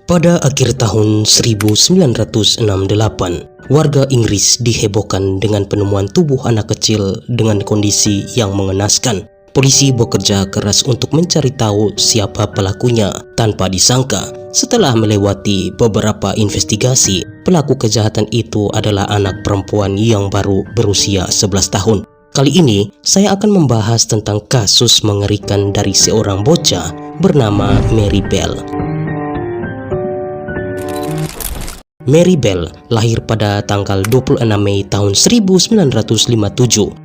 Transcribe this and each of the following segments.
Pada akhir tahun 1968, warga Inggris dihebohkan dengan penemuan tubuh anak kecil dengan kondisi yang mengenaskan. Polisi bekerja keras untuk mencari tahu siapa pelakunya tanpa disangka. Setelah melewati beberapa investigasi, pelaku kejahatan itu adalah anak perempuan yang baru berusia 11 tahun. Kali ini, saya akan membahas tentang kasus mengerikan dari seorang bocah bernama Mary Bell. Mary Bell lahir pada tanggal 26 Mei tahun 1957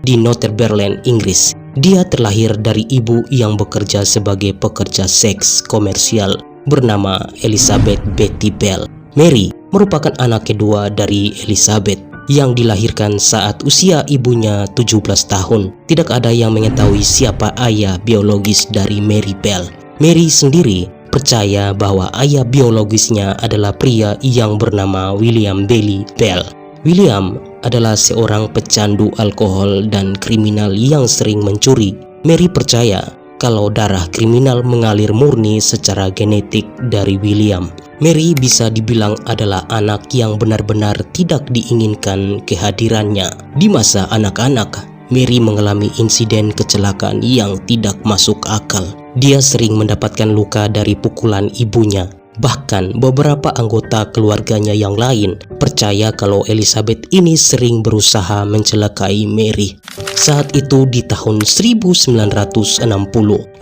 di Northumberland, Inggris. Dia terlahir dari ibu yang bekerja sebagai pekerja seks komersial bernama Elizabeth Betty Bell. Mary merupakan anak kedua dari Elizabeth yang dilahirkan saat usia ibunya 17 tahun. Tidak ada yang mengetahui siapa ayah biologis dari Mary Bell. Mary sendiri percaya bahwa ayah biologisnya adalah pria yang bernama William Bailey Bell. William adalah seorang pecandu alkohol dan kriminal yang sering mencuri. Mary percaya kalau darah kriminal mengalir murni secara genetik dari William. Mary bisa dibilang adalah anak yang benar-benar tidak diinginkan kehadirannya. Di masa anak-anak, Mary mengalami insiden kecelakaan yang tidak masuk akal. Dia sering mendapatkan luka dari pukulan ibunya. Bahkan beberapa anggota keluarganya yang lain percaya kalau Elizabeth ini sering berusaha mencelakai Mary. Saat itu di tahun 1960,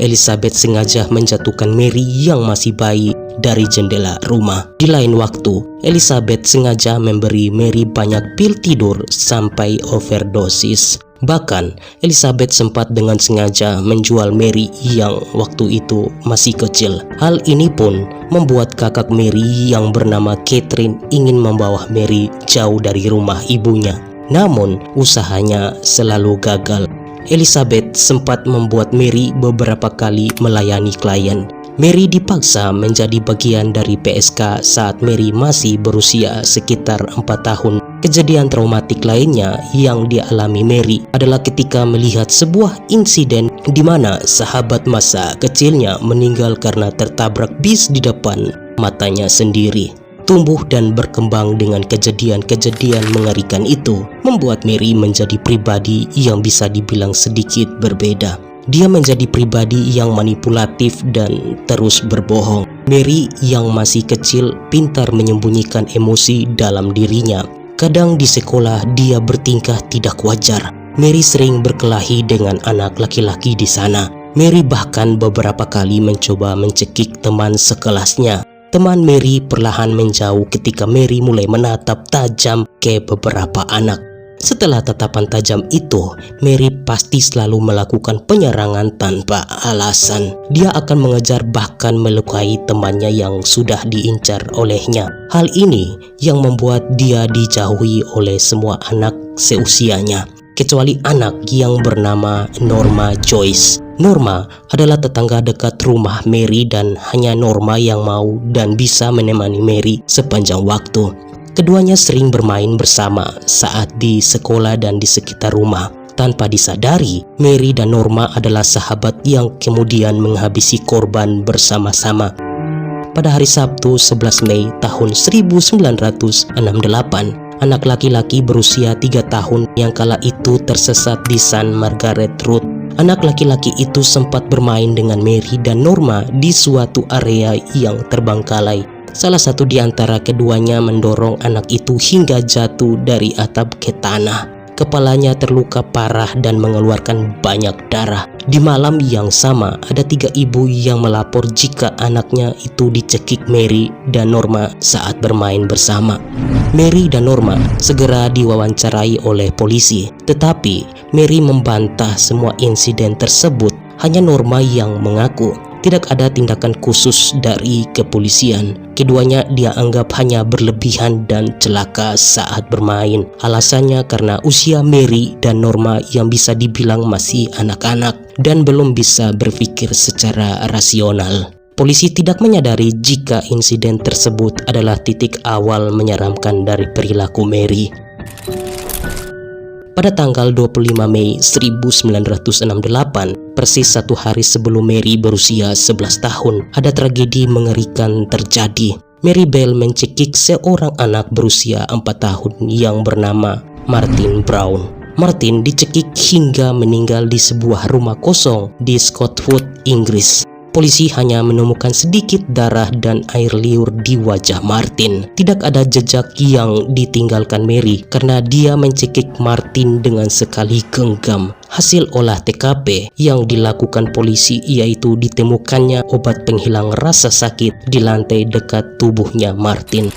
Elizabeth sengaja menjatuhkan Mary yang masih bayi dari jendela rumah. Di lain waktu, Elizabeth sengaja memberi Mary banyak pil tidur sampai overdosis. Bahkan, Elizabeth sempat dengan sengaja menjual Mary yang waktu itu masih kecil. Hal ini pun membuat kakak Mary yang bernama Catherine ingin membawa Mary jauh dari rumah ibunya. Namun, usahanya selalu gagal. Elizabeth sempat membuat Mary beberapa kali melayani klien. Mary dipaksa menjadi bagian dari PSK saat Mary masih berusia sekitar 4 tahun. Kejadian traumatik lainnya yang dialami Mary adalah ketika melihat sebuah insiden di mana sahabat masa kecilnya meninggal karena tertabrak bis di depan matanya sendiri. Tumbuh dan berkembang dengan kejadian-kejadian mengerikan itu membuat Mary menjadi pribadi yang bisa dibilang sedikit berbeda. Dia menjadi pribadi yang manipulatif dan terus berbohong. Mary yang masih kecil pintar menyembunyikan emosi dalam dirinya. Kadang di sekolah dia bertingkah tidak wajar. Mary sering berkelahi dengan anak laki-laki di sana. Mary bahkan beberapa kali mencoba mencekik teman sekelasnya. Teman Mary perlahan menjauh ketika Mary mulai menatap tajam ke beberapa anak. Setelah tatapan tajam itu, Mary pasti selalu melakukan penyerangan tanpa alasan. Dia akan mengejar bahkan melukai temannya yang sudah diincar olehnya. Hal ini yang membuat dia dijauhi oleh semua anak seusianya, kecuali anak yang bernama Norma Joyce. Norma adalah tetangga dekat rumah Mary dan hanya Norma yang mau dan bisa menemani Mary sepanjang waktu. Keduanya sering bermain bersama saat di sekolah dan di sekitar rumah. Tanpa disadari, Mary dan Norma adalah sahabat yang kemudian menghabisi korban bersama-sama. Pada hari Sabtu 11 Mei tahun 1968, anak laki-laki berusia 3 tahun yang kala itu tersesat di San Margaret Road. Anak laki-laki itu sempat bermain dengan Mary dan Norma di suatu area yang terbengkalai. Salah satu di antara keduanya mendorong anak itu hingga jatuh dari atap ke tanah. Kepalanya terluka parah dan mengeluarkan banyak darah. Di malam yang sama, ada 3 ibu yang melapor jika anaknya itu dicekik Mary dan Norma saat bermain bersama. Mary dan Norma segera diwawancarai oleh polisi, tetapi Mary membantah semua insiden tersebut. Hanya Norma yang mengaku. Tidak ada tindakan khusus dari kepolisian. Keduanya dia anggap hanya berlebihan dan celaka saat bermain. Alasannya karena usia Mary dan Norma yang bisa dibilang masih anak-anak dan belum bisa berpikir secara rasional. Polisi tidak menyadari jika insiden tersebut adalah titik awal menyeramkan dari perilaku Mary. Pada tanggal 25 Mei 1968, persis 1 hari sebelum Mary berusia 11 tahun, ada tragedi mengerikan terjadi. Mary Bell mencekik seorang anak berusia 4 tahun yang bernama Martin Brown. Martin dicekik hingga meninggal di sebuah rumah kosong di Scotwood, Inggris. Polisi hanya menemukan sedikit darah dan air liur di wajah Martin. Tidak ada jejak yang ditinggalkan Mary karena dia mencekik Martin dengan sekali genggam. Hasil olah TKP yang dilakukan polisi yaitu ditemukannya obat penghilang rasa sakit di lantai dekat tubuhnya Martin.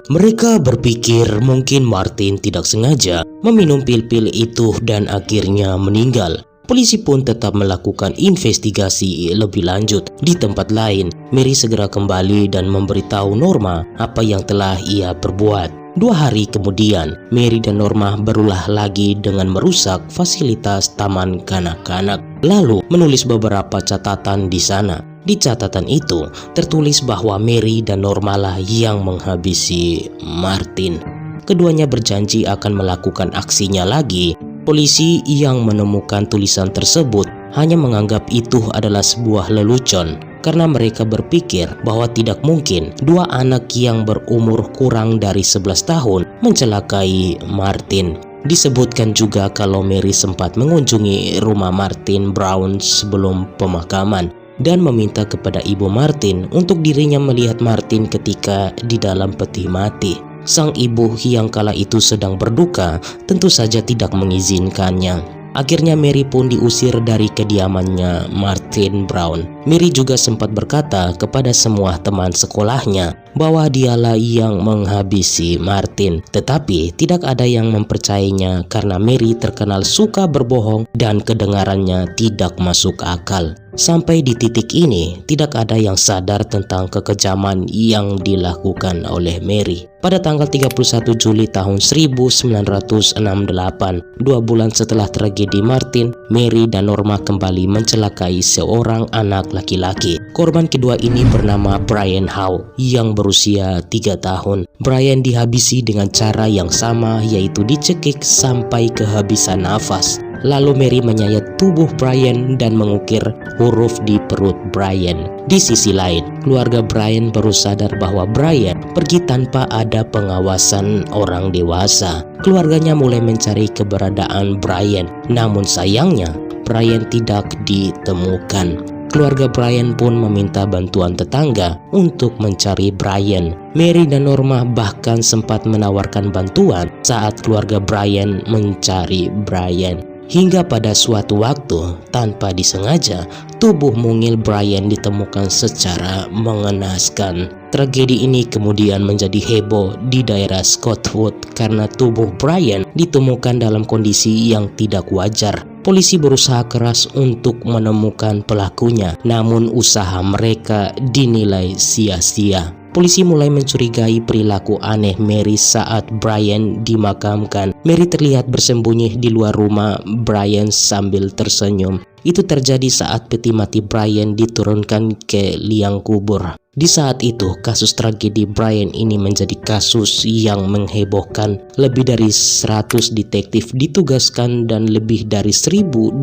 Mereka berpikir mungkin Martin tidak sengaja meminum pil-pil itu dan akhirnya meninggal. Polisi pun tetap melakukan investigasi lebih lanjut. Di tempat lain, Mary segera kembali dan memberitahu Norma apa yang telah ia perbuat. 2 hari kemudian, Mary dan Norma berulah lagi dengan merusak fasilitas taman kanak-kanak, lalu menulis beberapa catatan di sana. Di catatan itu tertulis bahwa Mary dan Norma lah yang menghabisi Martin. Keduanya berjanji akan melakukan aksinya lagi. Polisi yang menemukan tulisan tersebut hanya menganggap itu adalah sebuah lelucon karena mereka berpikir bahwa tidak mungkin 2 anak yang berumur kurang dari 11 tahun mencelakai Martin. Disebutkan juga kalau Mary sempat mengunjungi rumah Martin Brown sebelum pemakaman dan meminta kepada ibu Martin untuk dirinya melihat Martin ketika di dalam peti mati. Sang ibu yang kala itu sedang berduka tentu saja tidak mengizinkannya. Akhirnya Mary pun diusir dari kediamannya Martin Brown. Mary juga sempat berkata kepada semua teman sekolahnya bahwa dialah yang menghabisi Martin. Tetapi tidak ada yang mempercayainya karena Mary terkenal suka berbohong dan kedengarannya tidak masuk akal. Sampai di titik ini, tidak ada yang sadar tentang kekejaman yang dilakukan oleh Mary. Pada tanggal 31 Juli tahun 1968, 2 bulan setelah tragedi Martin, Mary dan Norma kembali mencelakai seorang anak laki-laki. Korban kedua ini bernama Brian Howe yang berusia 3 tahun. Brian dihabisi dengan cara yang sama, yaitu dicekik sampai kehabisan nafas. Lalu Mary menyayat tubuh Brian dan mengukir huruf di perut Brian. Di sisi lain, keluarga Brian baru sadar bahwa Brian pergi tanpa ada pengawasan orang dewasa. Keluarganya mulai mencari keberadaan Brian, namun sayangnya Brian tidak ditemukan. Keluarga Brian pun meminta bantuan tetangga untuk mencari Brian. Mary dan Norma bahkan sempat menawarkan bantuan saat keluarga Brian mencari Brian. Hingga pada suatu waktu, tanpa disengaja, tubuh mungil Brian ditemukan secara mengenaskan. Tragedi ini kemudian menjadi heboh di daerah Scotwood karena tubuh Brian ditemukan dalam kondisi yang tidak wajar. Polisi berusaha keras untuk menemukan pelakunya, namun usaha mereka dinilai sia-sia. Polisi mulai mencurigai perilaku aneh Mary saat Brian dimakamkan. Mary terlihat bersembunyi di luar rumah Brian sambil tersenyum. Itu terjadi saat peti mati Brian diturunkan ke liang kubur. Di saat itu, kasus tragedi Brian ini menjadi kasus yang menghebohkan. Lebih dari 100 detektif ditugaskan dan lebih dari 1.200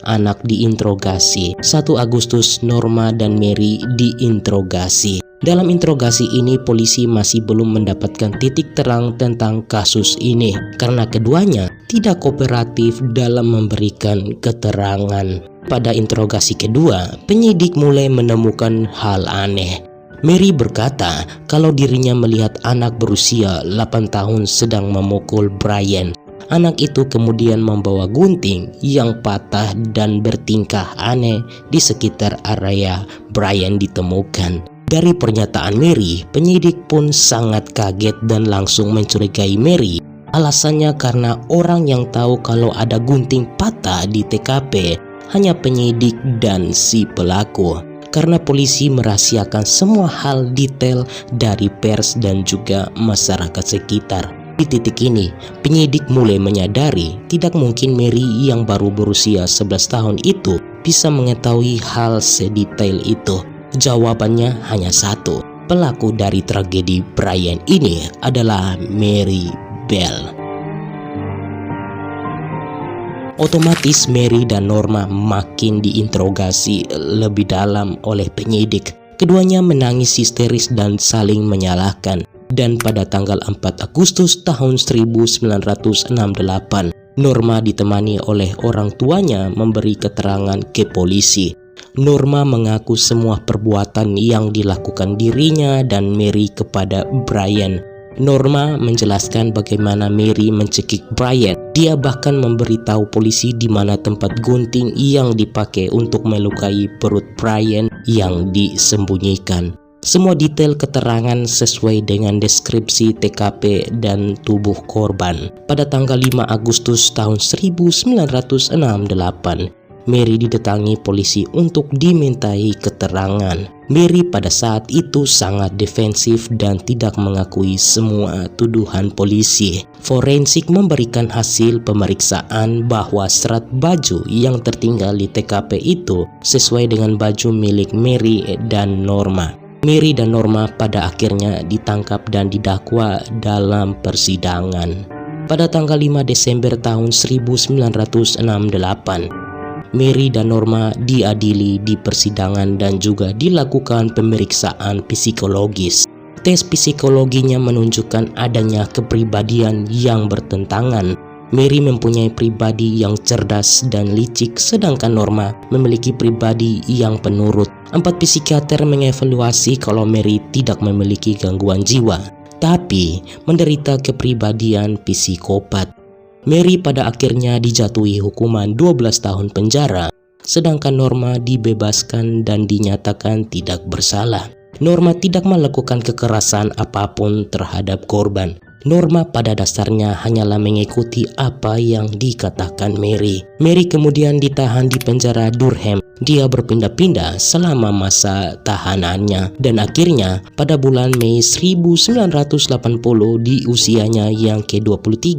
anak diinterogasi. 1 Agustus, Norma dan Mary diinterogasi. Dalam interogasi ini, polisi masih belum mendapatkan titik terang tentang kasus ini karena keduanya tidak kooperatif dalam memberikan keterangan. Pada interogasi kedua, penyidik mulai menemukan hal aneh. Mary berkata kalau dirinya melihat anak berusia 8 tahun sedang memukul Brian. Anak itu kemudian membawa gunting yang patah dan bertingkah aneh di sekitar area Brian ditemukan. Dari pernyataan Mary, penyidik pun sangat kaget dan langsung mencurigai Mary. Alasannya karena orang yang tahu kalau ada gunting patah di TKP hanya penyidik dan si pelaku. Karena polisi merahasiakan semua hal detail dari pers dan juga masyarakat sekitar. Di titik ini, penyidik mulai menyadari tidak mungkin Mary yang baru berusia 11 tahun itu bisa mengetahui hal sedetail itu. Jawabannya hanya satu, pelaku dari tragedi Brian ini adalah Mary Bell. Otomatis Mary dan Norma makin diinterogasi lebih dalam oleh penyidik. Keduanya menangis histeris dan saling menyalahkan. Dan pada tanggal 4 Agustus tahun 1968, Norma ditemani oleh orang tuanya memberi keterangan ke polisi. Norma mengaku semua perbuatan yang dilakukan dirinya dan Mary kepada Brian. Norma menjelaskan bagaimana Mary mencekik Brian. Dia bahkan memberitahu polisi di mana tempat gunting yang dipakai untuk melukai perut Brian yang disembunyikan. Semua detail keterangan sesuai dengan deskripsi TKP dan tubuh korban. Pada tanggal 5 Agustus tahun 1968, Mary didatangi polisi untuk dimintai keterangan. Mary pada saat itu sangat defensif dan tidak mengakui semua tuduhan polisi. Forensik memberikan hasil pemeriksaan bahwa serat baju yang tertinggal di TKP itu sesuai dengan baju milik Mary dan Norma. Mary dan Norma pada akhirnya ditangkap dan didakwa dalam persidangan. Pada tanggal 5 Desember tahun 1968, Mary dan Norma diadili di persidangan dan juga dilakukan pemeriksaan psikologis. Tes psikologinya menunjukkan adanya kepribadian yang bertentangan. Mary mempunyai pribadi yang cerdas dan licik, sedangkan Norma memiliki pribadi yang penurut. 4 psikiater mengevaluasi kalau Mary tidak memiliki gangguan jiwa, tapi menderita kepribadian psikopat. Mary pada akhirnya dijatuhi hukuman 12 tahun penjara, sedangkan Norma dibebaskan dan dinyatakan tidak bersalah. Norma tidak melakukan kekerasan apapun terhadap korban. Norma pada dasarnya hanyalah mengikuti apa yang dikatakan Mary. Mary kemudian ditahan di penjara Durham. Dia berpindah-pindah selama masa tahanannya dan akhirnya pada bulan Mei 1980 di usianya yang ke-23,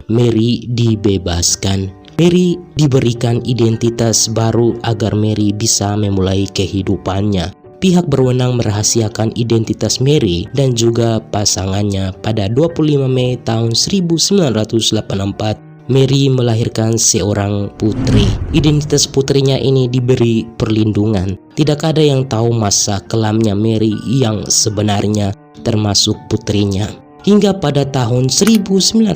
Mary dibebaskan. Mary diberikan identitas baru agar Mary bisa memulai kehidupannya. Pihak berwenang merahasiakan identitas Mary dan juga pasangannya. Pada 25 Mei tahun 1984, Mary melahirkan seorang putri. Identitas putrinya ini diberi perlindungan. Tidak ada yang tahu masa kelamnya Mary yang sebenarnya, termasuk putrinya. Hingga pada tahun 1998,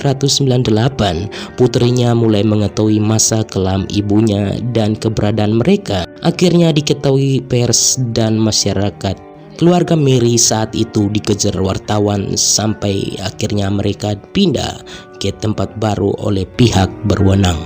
putrinya mulai mengetahui masa kelam ibunya dan keberadaan mereka akhirnya diketahui pers dan masyarakat. Keluarga Mary saat itu dikejar wartawan sampai akhirnya mereka pindah ke tempat baru oleh pihak berwenang.